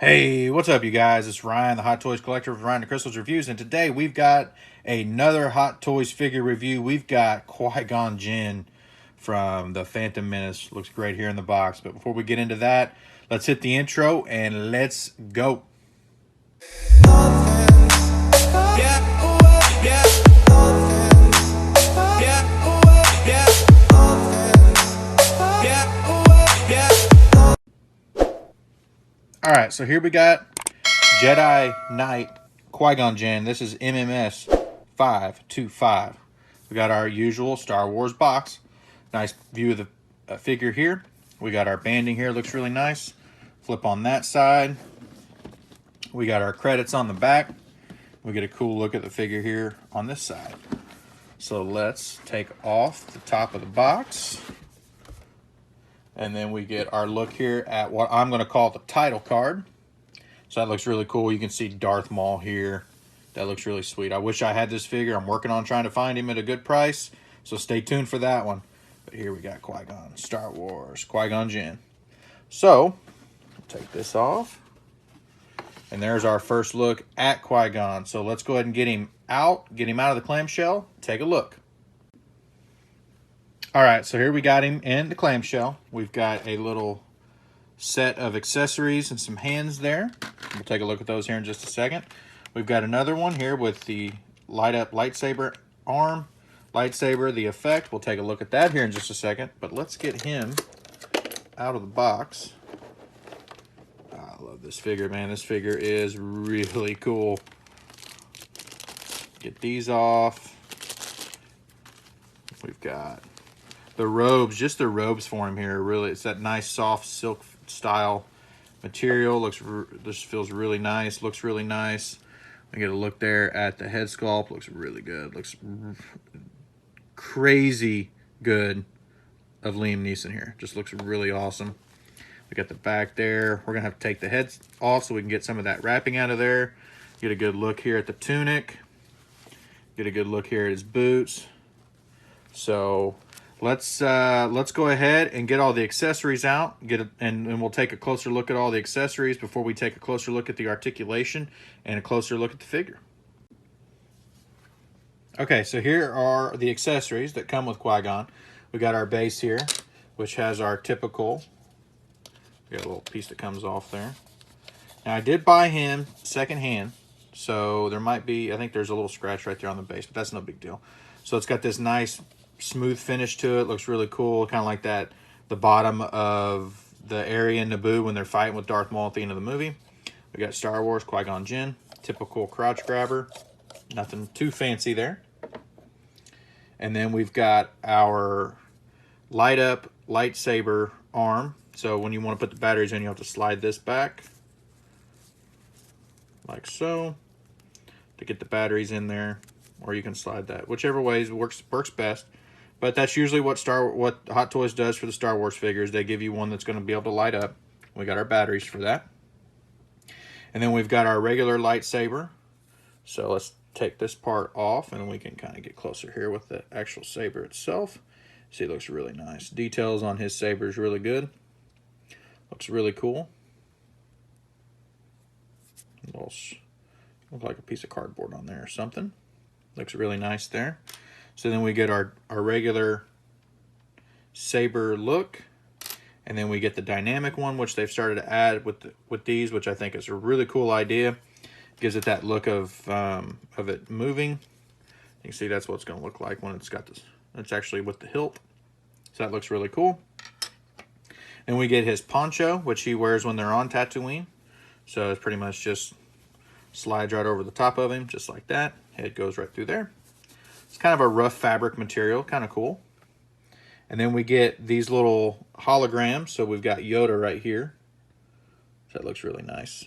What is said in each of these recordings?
Hey, what's up, you guys? It's Ryan, the Hot Toys Collector of Ryan the Crystals Reviews, and today we've got another Hot Toys figure review. We've got Qui-Gon Jinn from the Phantom Menace. Looks great here in the box, but before we get into that, let's hit the intro and let's go. All right, so here we got Jedi Knight Qui-Gon Jinn. This is MMS 525. We got our usual Star Wars box. Nice view of the figure here. We got our banding here, looks really nice. Flip on that side. We got our credits on the back. We get a cool look at the figure here on this side. So let's take off the top of the box. And then we get our look here at what I'm going to call the title card. So that looks really cool. You can see Darth Maul here. That looks really sweet. I wish I had this figure. I'm working on trying to find him at a good price. So stay tuned for that one. But here we got Qui-Gon, Star Wars, Qui-Gon Jinn. So, take this off. And there's our first look at Qui-Gon. So let's go ahead and get him out of the clamshell. Take a look. All right, so here we got him in the clamshell. We've got a little set of accessories and some hands there. We'll take a look at those here in just a second. We've got another one here with the light up lightsaber arm, lightsaber, the effect. We'll take a look at that here in just a second, but let's get him out of the box. I love this figure, man. This figure is really cool. Get these off. We've got the robes, just the robes for him here. Really, it's that nice soft silk style material. This feels really nice. Looks really nice. I get a look there at the head sculpt. Looks really good. Looks crazy good of Liam Neeson here. Just looks really awesome. We got the back there. We're gonna have to take the head off so we can get some of that wrapping out of there. Get a good look here at the tunic. Get a good look here at his boots. So let's go ahead and get all the accessories out. And we'll take a closer look at all the accessories before we take a closer look at the articulation and a closer look at the figure. Okay, so here are the accessories that come with Qui-Gon. We got our base here, which has our typical. We got a little piece that comes off there. Now I did buy him secondhand, so there might be, I think there's a little scratch right there on the base, but that's no big deal. So it's got this nice smooth finish to it. Looks really cool, kind of like that, the bottom of the area in Naboo when they're fighting with Darth Maul at the end of the movie. We got Star Wars, Qui-Gon Jinn, typical crotch grabber. Nothing too fancy there. And then we've got our light up lightsaber arm. So when you want to put the batteries in, you have to slide this back like so to get the batteries in there, or you can slide that whichever ways works best. But that's usually what Hot Toys does for the Star Wars figures. They give you one that's going to be able to light up. We got our batteries for that. And then we've got our regular lightsaber. So let's take this part off and we can kind of get closer here with the actual saber itself. See, it looks really nice. Details on his saber is really good. Looks really cool. Looks like a piece of cardboard on there or something. Looks really nice there. So then we get our regular saber look, and then we get the dynamic one, which they've started to add with these, which I think is a really cool idea. Gives it that look of it moving. You can see that's what it's going to look like when it's got this. It's actually with the hilt, so that looks really cool. Then we get his poncho, which he wears when they're on Tatooine. So it's pretty much just slides right over the top of him, just like that. Head goes right through there. It's kind of a rough fabric material, kind of cool. And then we get these little holograms. So we've got Yoda right here. So that looks really nice.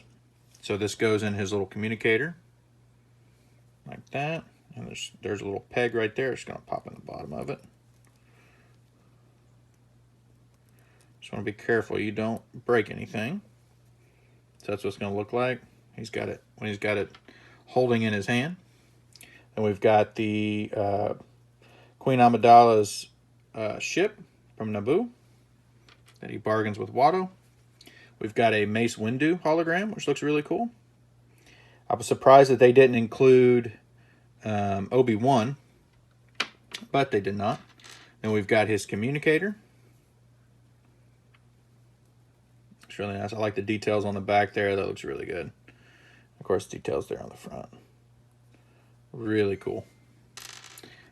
So this goes in his little communicator, like that. And there's a little peg right there. It's going to pop in the bottom of it. Just want to be careful you don't break anything. So that's what it's going to look like. He's got it when he's got it holding in his hand. And we've got the Queen Amidala's ship from Naboo that he bargains with Watto. We've got a Mace Windu hologram, which looks really cool. I was surprised that they didn't include Obi-Wan, but they did not. Then we've got his communicator. It's really nice. I like the details on the back there. That looks really good. Of course, details there on the front. Really cool.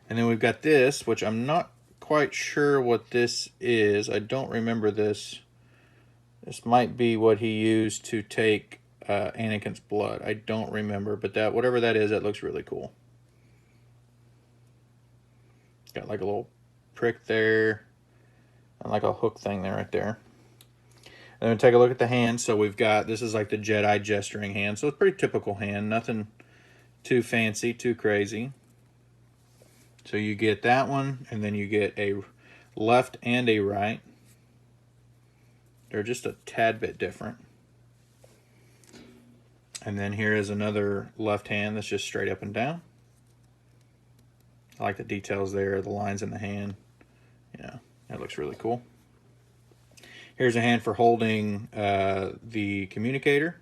And then we've got this, which I'm not quite sure what this is. I don't remember this. This might be what he used to take Anakin's blood. I don't remember, but that whatever that is, that looks really cool. Got like a little prick there, and like a hook thing there right there. And then take a look at the hand. So we've got, this is like the Jedi gesturing hand. So it's a pretty typical hand, nothing too fancy, too crazy. So you get that one, and then you get a left and a right. They're just a tad bit different. And then here is another left hand that's just straight up and down. I like the details there, the lines in the hand. Yeah, that looks really cool. Here's a hand for holding the communicator.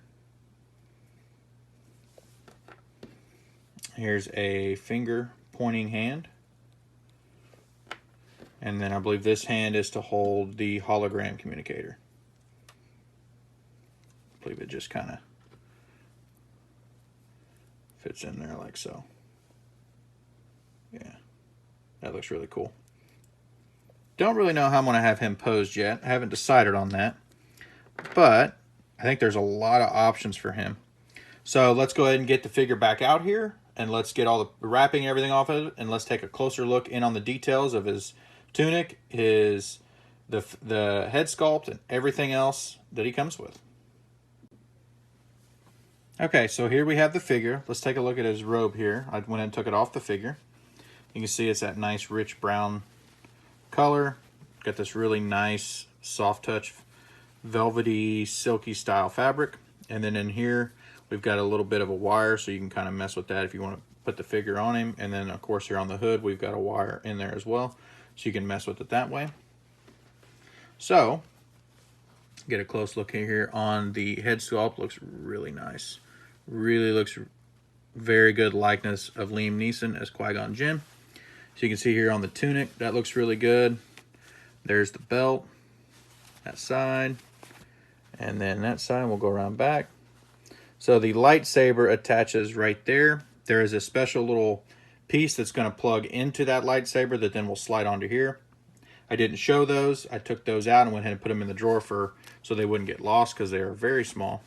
Here's a finger pointing hand. And then I believe this hand is to hold the hologram communicator. I believe it just kind of fits in there like so. Yeah, that looks really cool. Don't really know how I'm going to have him posed yet. I haven't decided on that. But I think there's a lot of options for him. So let's go ahead and get the figure back out here. And let's get all the wrapping and everything off of it. And let's take a closer look in on the details of his tunic, the head sculpt, and everything else that he comes with. Okay, so here we have the figure. Let's take a look at his robe here. I went and took it off the figure. You can see it's that nice rich brown color. Got this really nice soft touch velvety silky style fabric. And then in here we've got a little bit of a wire, so you can kind of mess with that if you want to put the figure on him. And then of course here on the hood we've got a wire in there as well, so you can mess with it that way. So get a close look here on the head sculpt. Looks really nice. Really looks very good likeness of Liam Neeson as Qui-Gon Jinn. So you can see here on the tunic, that looks really good. There's the belt, that side, and then that side. We'll go around back. So the lightsaber attaches right there. There is a special little piece that's going to plug into that lightsaber that then will slide onto here. I didn't show those. I took those out and went ahead and put them in the drawer so they wouldn't get lost because they are very small.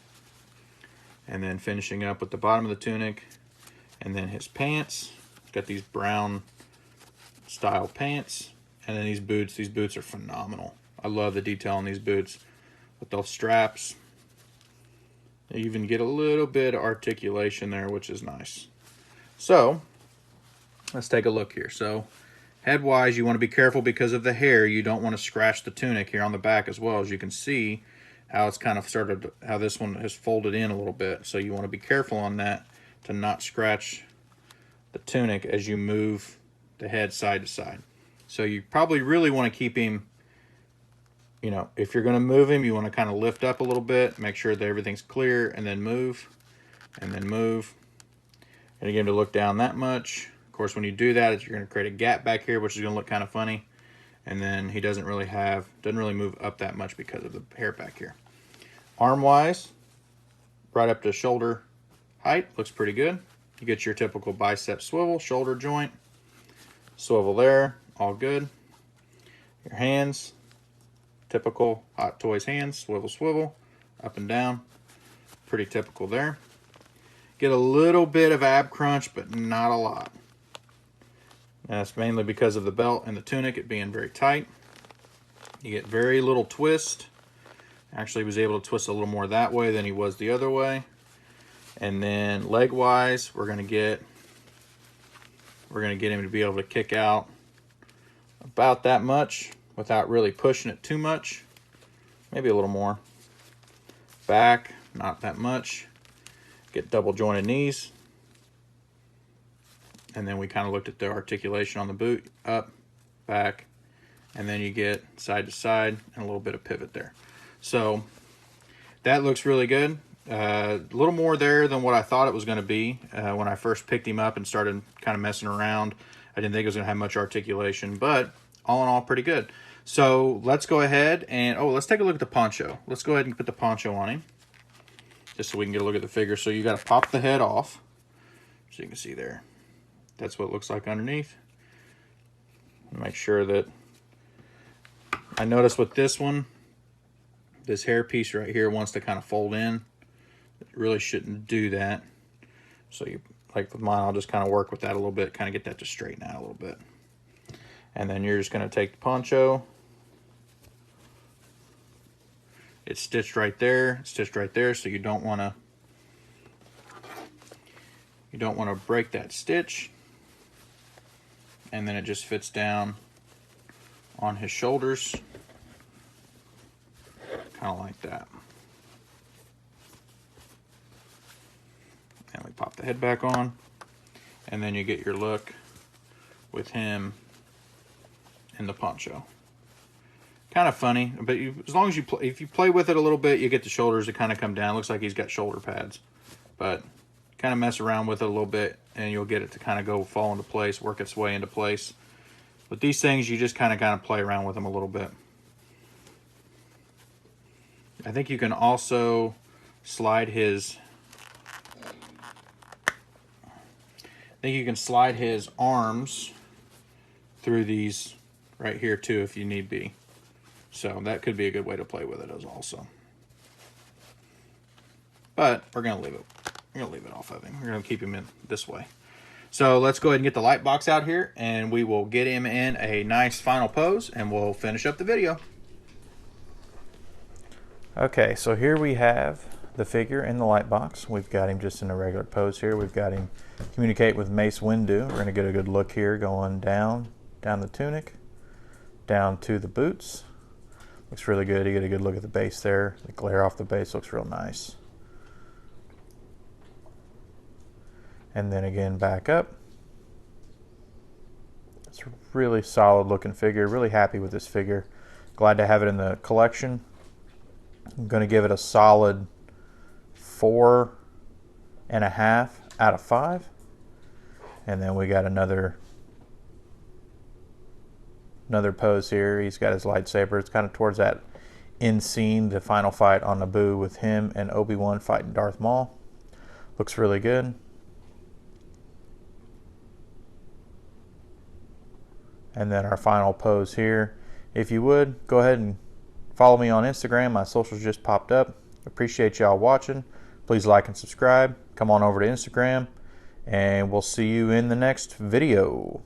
And then finishing up with the bottom of the tunic, and then his pants. Got these brown style pants, and then these boots. These boots are phenomenal. I love the detail on these boots with those straps. You even get a little bit of articulation there, which is nice. So let's take a look here. So head-wise, you want to be careful because of the hair. You don't want to scratch the tunic here on the back as well. As you can see how it's kind of started, how this one has folded in a little bit. So you want to be careful on that to not scratch the tunic as you move the head side to side. So you probably really want to keep him, you know, if you're going to move him, you want to kind of lift up a little bit, make sure that everything's clear, and then move, and then move. And again, to look down that much. Of course, when you do that, you're going to create a gap back here, which is going to look kind of funny. And then he doesn't really move up that much because of the hair back here. Arm-wise, right up to shoulder height, looks pretty good. You get your typical bicep swivel, shoulder joint, swivel there, all good. Your hands, typical Hot Toys hands, swivel, swivel, up and down, pretty typical there. Get a little bit of ab crunch, but not a lot. And that's mainly because of the belt and the tunic, it being very tight. You get very little twist. Actually, he was able to twist a little more that way than he was the other way. And then leg-wise, we're gonna get him to be able to kick out about that much without really pushing it too much. Maybe a little more. Back, not that much. Get double jointed knees. And then we kind of looked at the articulation on the boot, up, back, and then you get side to side and a little bit of pivot there. So that looks really good. A little more there than what I thought it was going to be when I first picked him up and started kind of messing around. I didn't think it was going to have much articulation, but all in all, pretty good. So let's go ahead and, let's take a look at the poncho. Let's go ahead and put the poncho on him, just so we can get a look at the figure. So you got to pop the head off, so you can see there. That's what it looks like underneath. Make sure that, I noticed with this one, this hair piece right here wants to kind of fold in. It really shouldn't do that. So you, like with mine, I'll just kind of work with that a little bit, kind of get that to straighten out a little bit. And then you're just going to take the poncho. It's stitched right there, so you don't want to break that stitch. And then it just fits down on his shoulders, kind of like that. And we pop the head back on, and then you get your look with him in the poncho. Kind of funny, but as long as if you play with it a little bit, you get the shoulders to kind of come down. It looks like he's got shoulder pads, but kind of mess around with it a little bit, and you'll get it to kind of fall into place, work its way into place. With these things, you just kind of play around with them a little bit. I think you can also slide his arms through these right here too, if you need be. So that could be a good way to play with it as also. But we're gonna leave it off of him. We're gonna keep him in this way. So let's go ahead and get the light box out here, and we will get him in a nice final pose, and we'll finish up the video. Okay, so here we have the figure in the light box. We've got him just in a regular pose here. We've got him communicate with Mace Windu. We're gonna get a good look here going down the tunic, down to the boots. Looks really good. You get a good look at the base there. The glare off the base looks real nice. And then again back up. It's a really solid looking figure. Really happy with this figure. Glad to have it in the collection. I'm going to give it a solid 4.5 out of 5. And then we got another pose here. He's got his lightsaber. It's kind of towards that end scene, the final fight on Naboo with him and Obi-Wan fighting Darth Maul. Looks really good. And then our final pose here. If you would, go ahead and follow me on Instagram. My socials just popped up. Appreciate y'all watching. Please like and subscribe. Come on over to Instagram, and we'll see you in the next video.